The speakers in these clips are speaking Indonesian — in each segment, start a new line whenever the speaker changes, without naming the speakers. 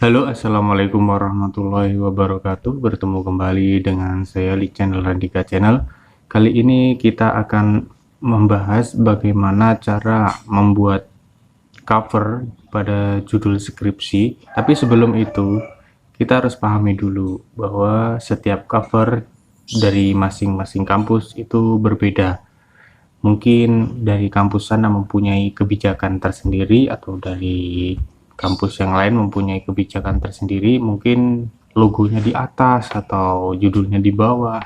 Halo, assalamualaikum warahmatullahi wabarakatuh. Bertemu kembali dengan saya di channel Radika Channel. Kali ini kita akan membahas bagaimana cara membuat cover pada judul skripsi. Tapi sebelum itu, kita harus pahami dulu bahwa setiap cover dari masing-masing kampus itu berbeda. Mungkin dari kampus sana mempunyai kebijakan tersendiri, atau dari kampus yang lain mempunyai kebijakan tersendiri, mungkin logonya di atas atau judulnya di bawah.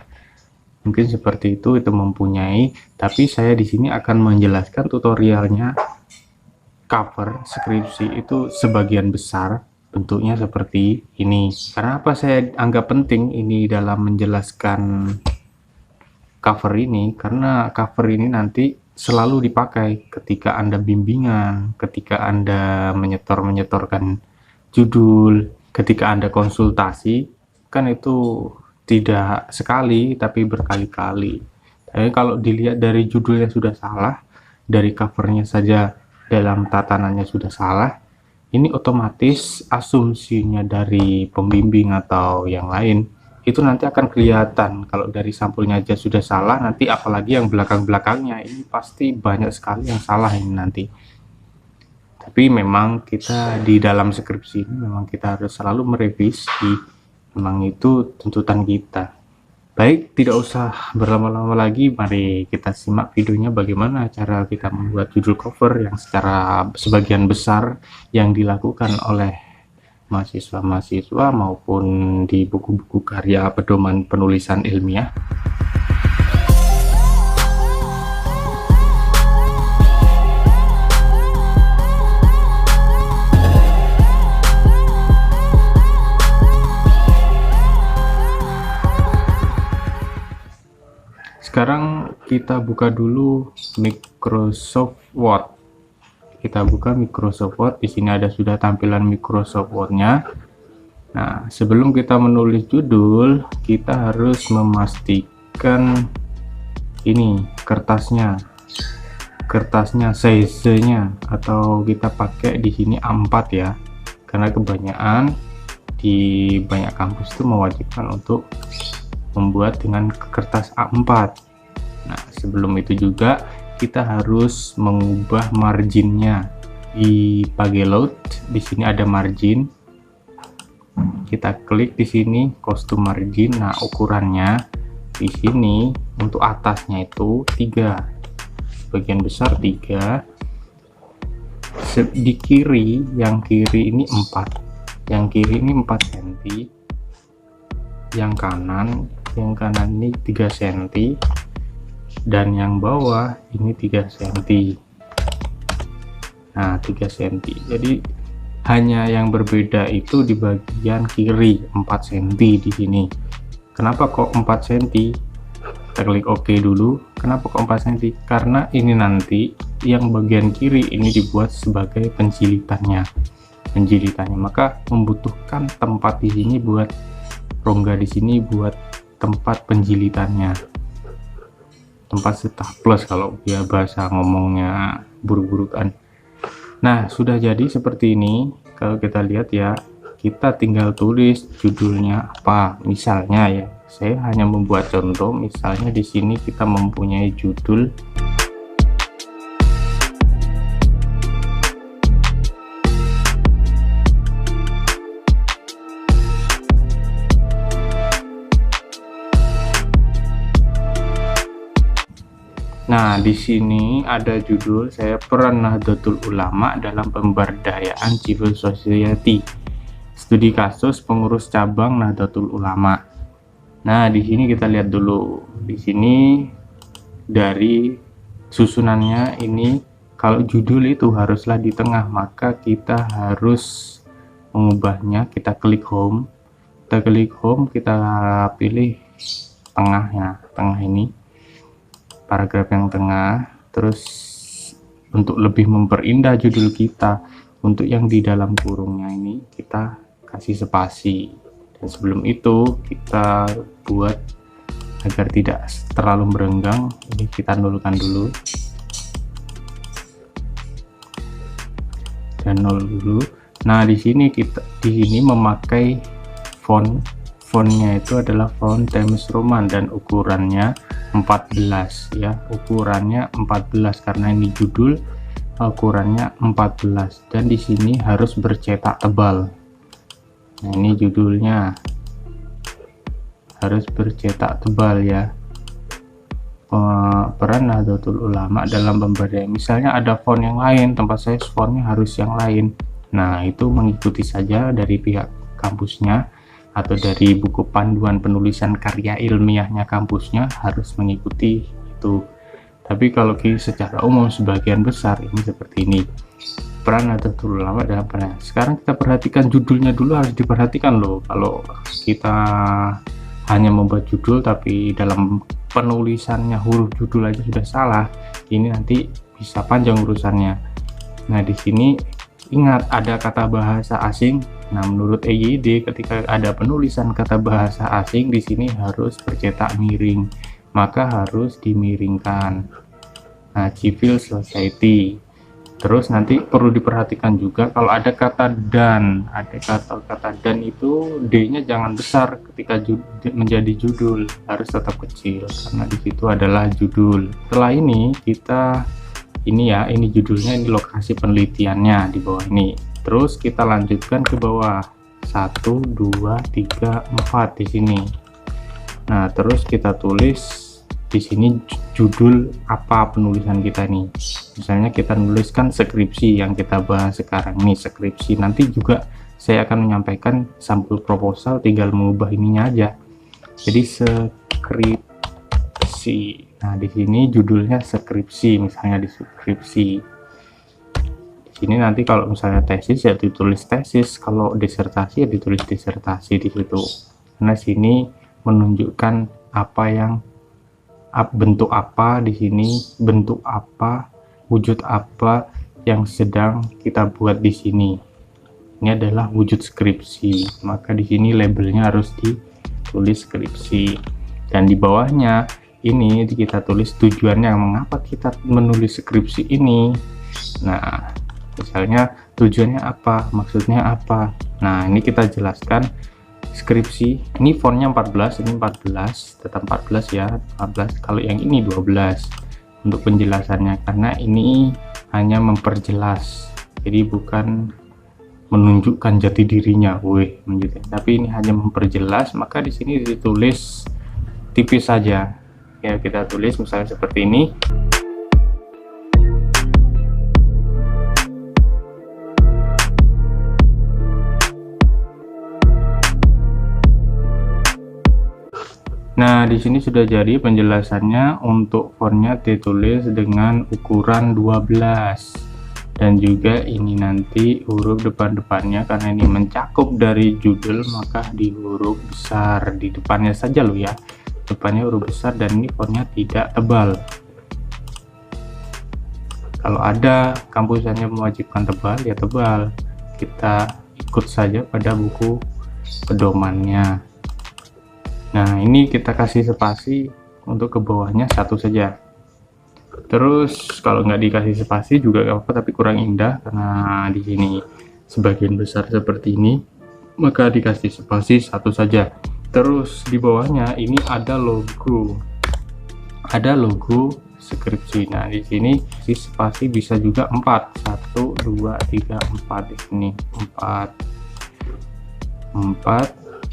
Mungkin seperti itu mempunyai, tapi saya di sini akan menjelaskan tutorialnya cover skripsi itu sebagian besar bentuknya seperti ini. Karena apa saya anggap penting ini dalam menjelaskan cover ini? Karena cover ini nanti selalu dipakai ketika Anda bimbingan, ketika Anda menyetorkan judul, ketika Anda konsultasi, kan itu tidak sekali tapi berkali-kali. Tapi kalau dilihat dari judulnya sudah salah, dari covernya saja dalam tatanannya sudah salah, ini otomatis asumsinya dari pembimbing atau yang lain itu nanti akan kelihatan. Kalau dari sampulnya aja sudah salah, nanti apalagi yang belakang-belakangnya ini pasti banyak sekali yang salah ini nanti. Tapi memang kita di dalam skripsi ini memang kita harus selalu merevisi, memang itu tuntutan kita. Baik, tidak usah berlama-lama lagi, mari kita simak videonya bagaimana cara kita membuat judul cover yang secara sebagian besar yang dilakukan oleh mahasiswa-mahasiswa maupun di buku-buku karya pedoman penulisan ilmiah. Sekarang kita buka dulu Microsoft Word. Kita buka Microsoft Word. Di sini ada sudah tampilan Microsoft Word-nya. Nah, sebelum kita menulis judul, kita harus memastikan ini kertasnya size-nya, atau kita pakai di sini A4 ya. Karena kebanyakan di banyak kampus itu mewajibkan untuk membuat dengan kertas A4. Nah, sebelum itu juga kita harus mengubah marginnya di Pagelot. Di sini ada margin, kita klik di sini custom margin. Nah, ukurannya di sini untuk atasnya itu 3, bagian besar 3, di kiri, yang kiri ini 4, yang kiri ini 4 cm, yang kanan ini 3 cm, dan yang bawah ini 3 cm. Nah, 3 cm. Jadi hanya yang berbeda itu di bagian kiri 4 cm di sini. Kenapa kok 4 cm? Kita klik OK dulu. Kenapa kok 4 cm? Karena ini nanti yang bagian kiri ini dibuat sebagai penjilitannya. Maka membutuhkan tempat di sini buat rongga, di sini buat tempat penjilitannya, tempat staples kalau dia bahasa ngomongnya buru-buru kan. Nah, sudah jadi seperti ini. Kalau kita lihat ya, kita tinggal tulis judulnya apa. Misalnya ya, saya hanya membuat contoh. Misalnya di sini kita mempunyai judul Nah, di sini ada judul saya, peran Nahdlatul Ulama dalam pemberdayaan civil society, studi kasus pengurus cabang Nahdlatul Ulama. Nah, di sini kita lihat dulu. Di sini dari susunannya ini, kalau judul itu haruslah di tengah, maka kita harus mengubahnya. Kita klik home, kita pilih tengahnya, tengah ini, paragraf yang tengah. Terus untuk lebih memperindah judul kita, untuk yang di dalam kurungnya ini kita kasih spasi, dan sebelum itu kita buat agar tidak terlalu merenggang, ini kita nolkan dulu dan nol dulu. Nah, di sini memakai fontnya itu adalah font Times Roman dan ukurannya 14 ya, ukurannya 14 karena ini judul, ukurannya 14, dan di sini harus bercetak tebal. Nah, ini judulnya harus bercetak tebal ya. Peran Nahdlatul Ulama dalam pemberdayaan, misalnya ada font yang lain, tempat saya fontnya harus yang lain. Nah, itu mengikuti saja dari pihak kampusnya atau dari buku panduan penulisan karya ilmiahnya kampusnya, harus mengikuti itu. Tapi kalau secara umum sebagian besar ini seperti ini. Peran Nahdlatul Ulama dalam peran. Sekarang kita perhatikan judulnya dulu, harus diperhatikan loh. Kalau kita hanya membuat judul tapi dalam penulisannya huruf judul aja sudah salah, ini nanti bisa panjang urusannya. Nah, di sini ingat ada kata bahasa asing. Nah, menurut EYD ketika ada penulisan kata bahasa asing di sini harus bercetak miring, maka harus dimiringkan. Nah, civil society. Terus nanti perlu diperhatikan juga kalau ada kata dan, kata dan itu D-nya jangan besar ketika menjadi judul, harus tetap kecil karena di situ adalah judul. Setelah ini kita ini judulnya, ini lokasi penelitiannya di bawah ini. Terus kita lanjutkan ke bawah 1 2 3 4 di sini. Nah, terus kita tulis di sini judul apa penulisan kita nih. Misalnya kita nuliskan skripsi yang kita bahas sekarang ini, skripsi. Nanti juga saya akan menyampaikan sampul proposal, tinggal mengubah ininya aja. Jadi skripsi. Nah, di sini judulnya skripsi, misalnya di skripsi. Di sini nanti kalau misalnya tesis ya ditulis tesis, kalau disertasi ya ditulis disertasi di situ. Karena sini menunjukkan apa yang bentuk apa di sini, bentuk apa, wujud apa yang sedang kita buat di sini. Ini adalah wujud skripsi, maka di sini labelnya harus ditulis skripsi. Dan di bawahnya ini kita tulis tujuannya, mengapa kita menulis skripsi ini. Nah, misalnya tujuannya apa, maksudnya apa. Nah, ini kita jelaskan. Skripsi ini fontnya 14, ini 14, tetap 14 ya, 14. Kalau yang ini 12 untuk penjelasannya, karena ini hanya memperjelas, jadi bukan menunjukkan jati dirinya, tapi ini hanya memperjelas. Maka di sini ditulis tipis saja ya, kita tulis misalnya seperti ini. Nah, di sini sudah jadi penjelasannya. Untuk fontnya ditulis dengan ukuran 12, dan juga ini nanti huruf depan-depannya karena ini mencakup dari judul, maka di huruf besar di depannya saja loh ya, depannya huruf besar, dan ini fontnya tidak tebal. Kalau ada kampusannya mewajibkan tebal ya tebal, kita ikut saja pada buku pedomannya. Nah, ini kita kasih spasi untuk ke bawahnya satu saja. Terus kalau nggak dikasih spasi juga nggak apa-apa, tapi kurang indah karena di sini sebagian besar seperti ini, maka dikasih spasi satu saja. Terus di bawahnya ini ada logo skripsi. Nah, di sini spasi bisa juga 4, 1 2 3 4 di sini 4.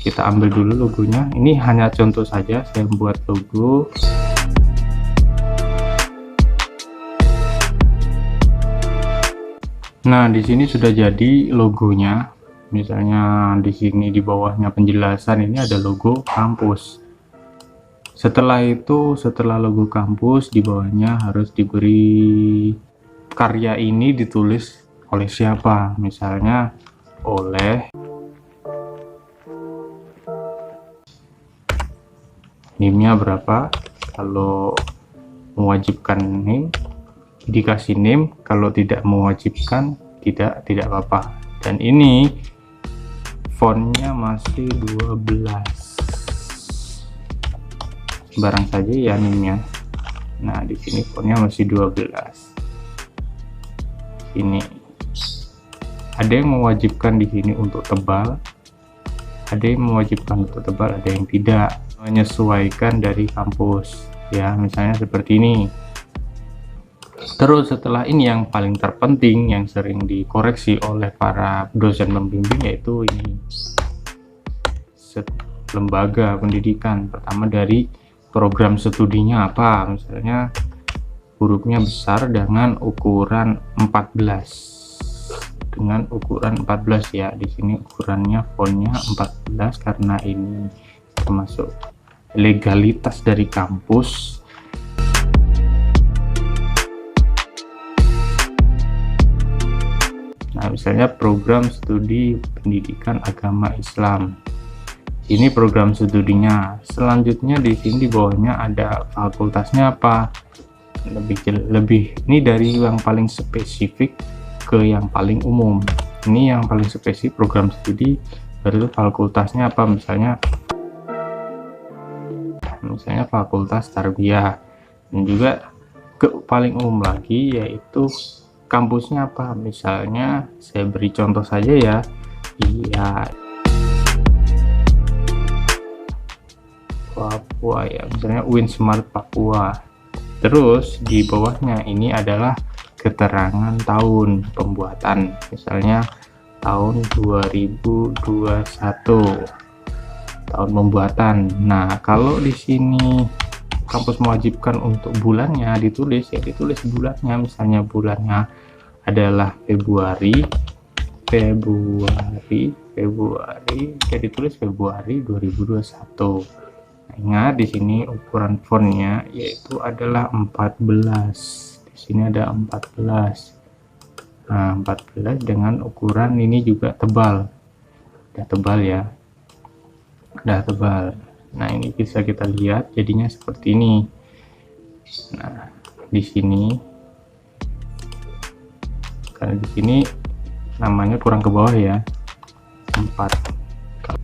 Kita ambil dulu logonya. Ini hanya contoh saja, saya membuat logo. Nah, di sini sudah jadi logonya. Misalnya di sini di bawahnya penjelasan, ini ada logo kampus. Setelah itu, setelah logo kampus, di bawahnya harus diberi karya ini ditulis oleh siapa. Misalnya oleh NIM-nya berapa, kalau mewajibkan NIM dikasih NIM, kalau tidak mewajibkan tidak apa-apa. Dan ini fontnya masih 12, barang saja ya NIM-nya. Nah, di sini fontnya masih 12. Ini Ada yang mewajibkan di sini untuk tebal, ada yang mewajibkan untuk tebal, ada yang tidak, menyesuaikan dari kampus ya, misalnya seperti ini. Terus setelah ini yang paling terpenting yang sering dikoreksi oleh para dosen pembimbing yaitu ini, lembaga pendidikan. Pertama dari program studinya apa, misalnya hurufnya besar dengan ukuran 14, dengan ukuran 14 ya. Di sini ukurannya fontnya 14 karena ini termasuk legalitas dari kampus. Nah, misalnya program studi pendidikan agama Islam. Ini program studinya. Selanjutnya di sini di bawahnya ada fakultasnya apa. Lebih ini dari yang paling spesifik ke yang paling umum. Ini yang paling spesifik program studi, baru fakultasnya apa, misalnya fakultas tarbiyah. Dan juga ke paling umum lagi yaitu kampusnya apa, misalnya saya beri contoh saja ya, iya Papua ya, misalnya UIN Smart Papua. Terus di bawahnya ini adalah keterangan tahun pembuatan, misalnya tahun 2021 tahun pembuatan. Nah, kalau di sini kampus mewajibkan untuk bulannya ditulis, ya ditulis bulannya, misalnya bulannya adalah Februari, ya ditulis Februari 2021. Nah, ingat di sini ukuran fontnya yaitu adalah 14. Di sini ada 14. Nah, 14 dengan ukuran ini juga tebal. Udah tebal ya. Udah tebal. Nah, ini bisa kita lihat jadinya seperti ini. Nah, di sini karena di sini namanya kurang ke bawah ya, 4.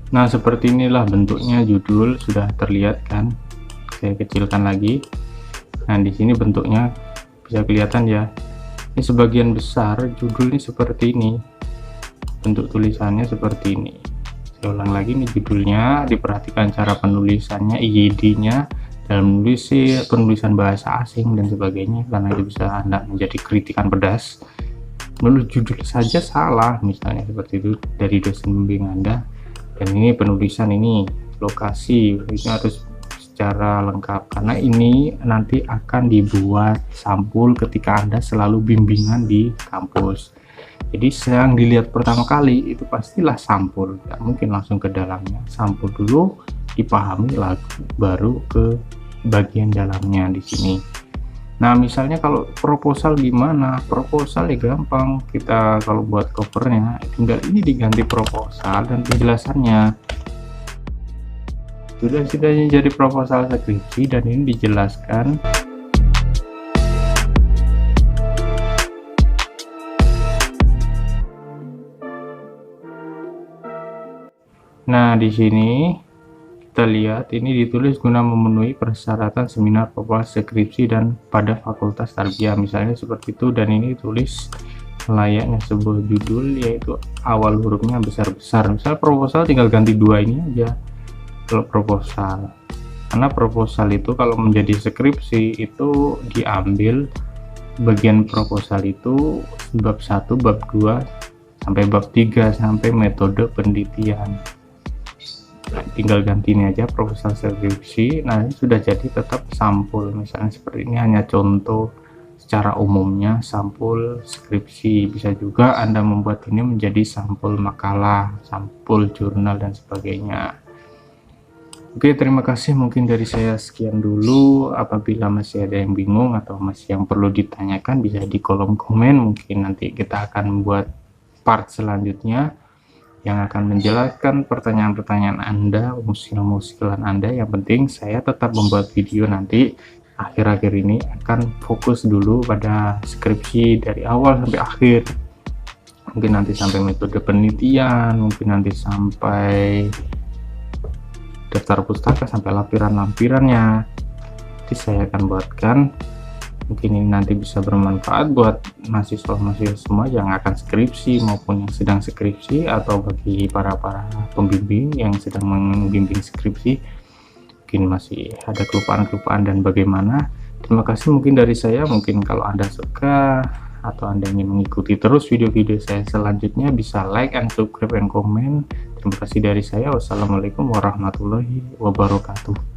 Nah, seperti inilah bentuknya, judul sudah terlihat kan. Saya kecilkan lagi. Nah, di sini bentuknya bisa kelihatan ya. Ini sebagian besar judulnya seperti ini. Bentuk tulisannya seperti ini. Saya ulang lagi, nih judulnya, diperhatikan cara penulisannya, IGD-nya dalam penulisan bahasa asing dan sebagainya, karena itu bisa Anda menjadi kritikan pedas. Menulis judul saja salah, misalnya seperti itu dari dosen pembimbing Anda. Dan ini penulisan, ini lokasi, ini harus secara lengkap karena ini nanti akan dibuat sampul ketika Anda selalu bimbingan di kampus. Jadi yang dilihat pertama kali itu pastilah sampul, nggak mungkin langsung ke dalamnya. Sampul dulu, dipahami lalu baru ke bagian dalamnya di sini. Nah, misalnya kalau proposal gimana? Proposal ya gampang, kita kalau buat covernya tinggal ini diganti proposal dan penjelasannya. Sudah jadi proposal skripsi dan ini dijelaskan. Nah, di sini kita lihat ini ditulis guna memenuhi persyaratan seminar proposal skripsi dan pada fakultas tarbiyah, misalnya seperti itu. Dan ini tulis layaknya sebuah judul, yaitu awal hurufnya besar-besar. Misal proposal tinggal ganti dua ini aja kalau proposal, karena proposal itu kalau menjadi skripsi itu diambil bagian proposal itu bab 1, bab 2 sampai bab 3 sampai metode penelitian. Nah, tinggal ganti ini aja proposal skripsi. Nah, ini sudah jadi tetap sampul, misalnya seperti ini, hanya contoh secara umumnya sampul skripsi. Bisa juga Anda membuat ini menjadi sampul makalah, sampul jurnal dan sebagainya. Oke, terima kasih, mungkin dari saya sekian dulu. Apabila masih ada yang bingung atau masih yang perlu ditanyakan bisa di kolom komen, mungkin nanti kita akan membuat part selanjutnya yang akan menjelaskan pertanyaan-pertanyaan Anda, musil-musilan Anda. Yang penting saya tetap membuat video nanti. Akhir-akhir ini akan fokus dulu pada skripsi dari awal sampai akhir. Mungkin nanti sampai metode penelitian, mungkin nanti sampai daftar pustaka, sampai lampiran-lampirannya. Nanti saya akan buatkan Mungkin ini nanti bisa bermanfaat buat mahasiswa-mahasiswa semua yang akan skripsi maupun yang sedang skripsi, atau bagi para pembimbing yang sedang membimbing skripsi, mungkin masih ada kelupaan-kelupaan dan bagaimana. Terima kasih mungkin dari saya. Mungkin kalau Anda suka atau Anda ingin mengikuti terus video-video saya selanjutnya, bisa like and subscribe and comment. Terima kasih dari saya. Wassalamualaikum warahmatullahi wabarakatuh.